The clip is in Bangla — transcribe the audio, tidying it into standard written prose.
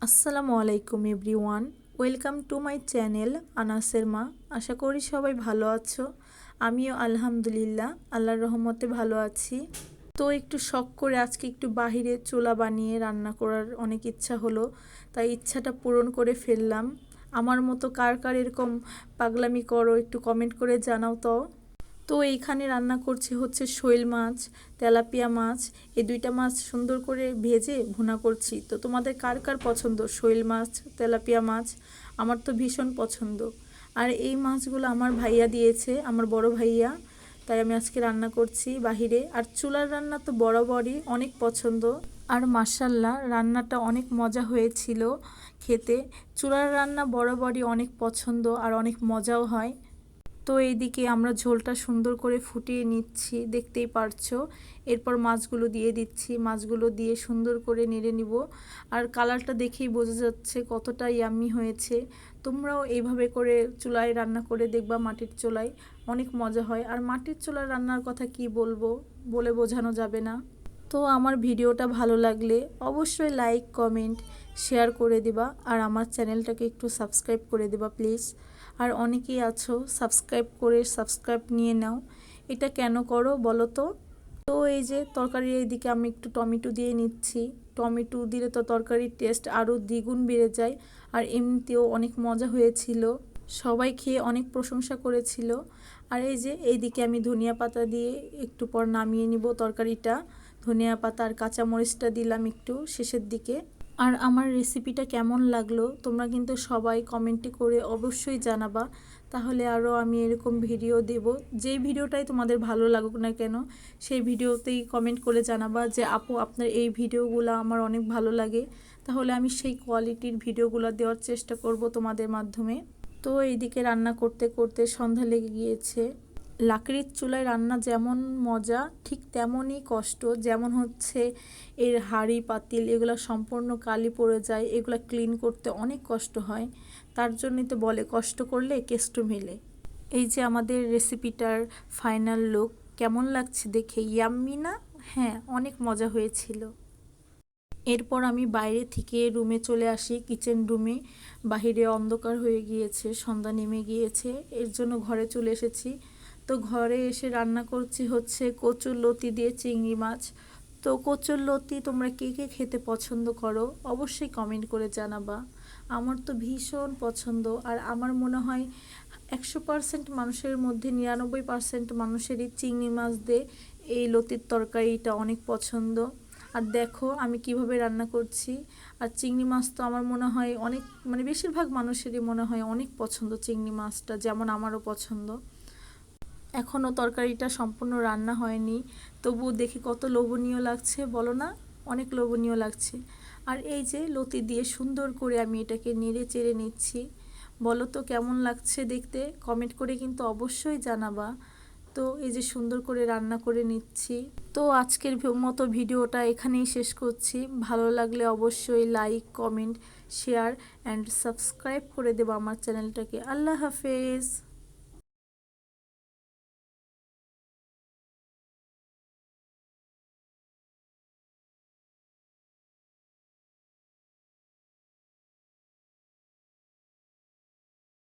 আসসালামু আলাইকুম everyone, welcome to my channel আনাসের মা। আশা করি সবাই ভালো আছো। আমিও আলহামদুলিল্লাহ আল্লাহর রহমতে ভালো আছি। তো একটু শখ করে আজকে একটু বাহিরে চুলা বানিয়ে রান্না করার অনেক ইচ্ছা হলো, তাই ইচ্ছাটা পূরণ করে ফেললাম। আমার মতো কার কার এরকম পাগলামি করো একটু কমেন্ট করে জানাও তো। তো এইখানে রান্না করছি হচ্ছে শৈল মাছ, তেলাপিয়া মাছ। এই দুইটা মাছ সুন্দর করে ভেজে ভুনা করছি। তো তোমাদের কার কার পছন্দ শৈল মাছ, তেলাপিয়া মাছ? আমার তো ভীষণ পছন্দ। আর এই মাছগুলো আমার ভাইয়া দিয়েছে, আমার বড় ভাইয়া, তাই আমি আজকে রান্না করছি বাহিরে। আর চুলার রান্না তো বরাবরই অনেক পছন্দ। আর মাশাল্লাহ রান্নাটা অনেক মজা হয়েছিল খেতে। চুলার রান্না বরাবরই অনেক পছন্দ আর অনেক মজাও হয়। তো এইদিকে আমরা ঝোলটা সুন্দর করে ফুটিয়ে নিচ্ছি, দেখতেই পারছো। এরপর মাছগুলো দিয়ে দিচ্ছি, মাছগুলো দিয়ে সুন্দর করে নেড়ে নিব। আর কালারটা দেখেই বোঝা যাচ্ছে কতটা ইয়াম্মি হয়েছে। তোমরাও এইভাবে করে চুলায় রান্না করে দেখবা, মাটির চুলায় অনেক মজা হয়। আর মাটির চুলার রান্নার কথা কি বলবো, বলে বোঝানো যাবে না। তো আমার ভিডিওটা ভালো লাগলে অবশ্যই লাইক, কমেন্ট, শেয়ার করে দিবা। আর আমার চ্যানেলটাকে একটু সাবস্ক্রাইব করে দিবা প্লিজ। আর অনেকেই আছো সাবস্ক্রাইব করে সাবস্ক্রাইব নিয়ে নাও, এটা কেন করো বলো তো? তো এই যে তরকারির এইদিকে আমি একটু টমেটো দিয়ে নিচ্ছি। টমেটো দিলে তো তরকারির টেস্ট আরও দ্বিগুণ বেড়ে যায়। আর এমনিতেও অনেক মজা হয়েছিল, সবাই খেয়ে অনেক প্রশংসা করেছিল। আর এই যে এইদিকে আমি ধনিয়া পাতা দিয়ে একটু পর নামিয়ে নিব তরকারিটা। ধনিয়া পাতা আর কাঁচামরিচটা দিলাম একটু শেষের দিকে। আর আমার রেসিপিটা কেমন লাগলো তোমরা কিন্তু সবাই কমেন্টে করে অবশ্যই জানাবা, তাহলে আরও আমি এরকম ভিডিও দেব। যেই ভিডিওটাই তোমাদের ভালো লাগুক না কেন সেই ভিডিওতেই কমেন্ট করে জানাবা যে আপু আপনার এই ভিডিওগুলো আমার অনেক ভালো লাগে, তাহলে আমি সেই কোয়ালিটির ভিডিওগুলো দেওয়ার চেষ্টা করব তোমাদের মাধ্যমে। তো এইদিকে রান্না করতে করতে সন্ধ্যা লেগে গিয়েছে। লাকড়ির চুলায় রান্না যেমন মজা ঠিক তেমনই কষ্ট। যেমন হচ্ছে এর হাঁড়ি পাতিল এগুলো সম্পূর্ণ কালি পড়ে যায়, এগুলো ক্লিন করতে অনেক কষ্ট হয়। তার জন্যই তো বলে কষ্ট করলে কেষ্ট মেলে। এই যে আমাদের রেসিপিটার ফাইনাল লুক কেমন লাগছে দেখে, ইয়াম্মি না? হ্যাঁ, অনেক মজা হয়েছিল। এরপর আমি বাইরে থেকে রুমে চলে আসি, কিচেন রুমে। বাহিরে অন্ধকার হয়ে গিয়েছে, সন্ধ্যা নেমে গিয়েছে, এর জন্য ঘরে চলে এসেছি। তো ঘরে এসে রান্না করছি হচ্ছে কচুর লতি দিয়ে চিংড়ি মাছ। তো কচুর লতি তোমরা কে কে খেতে পছন্দ করো অবশ্যই কমেন্ট করে জানাবা। আমার তো ভীষণ পছন্দ। আর আমার মনে হয় 100% মানুষের মধ্যে 99% মানুষেরই চিংড়ি মাছ দিয়ে এই লতির তরকারিটা অনেক পছন্দ। আর দেখো আমি কিভাবে রান্না করছি। আর চিংড়ি মাছ তো আমার মনে হয় অনেক, মানে বেশিরভাগ মানুষেরই মনে হয় অনেক পছন্দ চিংড়ি মাছটা, যেমন আমারও পছন্দ। এখনও তরকারিটা সম্পূর্ণ রান্না হয়নি, তবুও দেখি কত লোভনীয় লাগছে বলো না? অনেক লোভনীয় লাগছে। আর এই যে লতি দিয়ে সুন্দর করে আমি এটাকে নেড়ে চেড়ে নিচ্ছি। বলো তো কেমন লাগছে দেখতে, কমেন্ট করে কিন্তু অবশ্যই জানাবা। তো এই যে সুন্দর করে রান্না করে নিচ্ছি। তো আজকের মতো ভিডিওটা এখানেই শেষ করছি। ভালো লাগলে অবশ্যই like, comment, share and subscribe করে দেবো আমার চ্যানেলটাকে। আল্লাহ হাফেজ।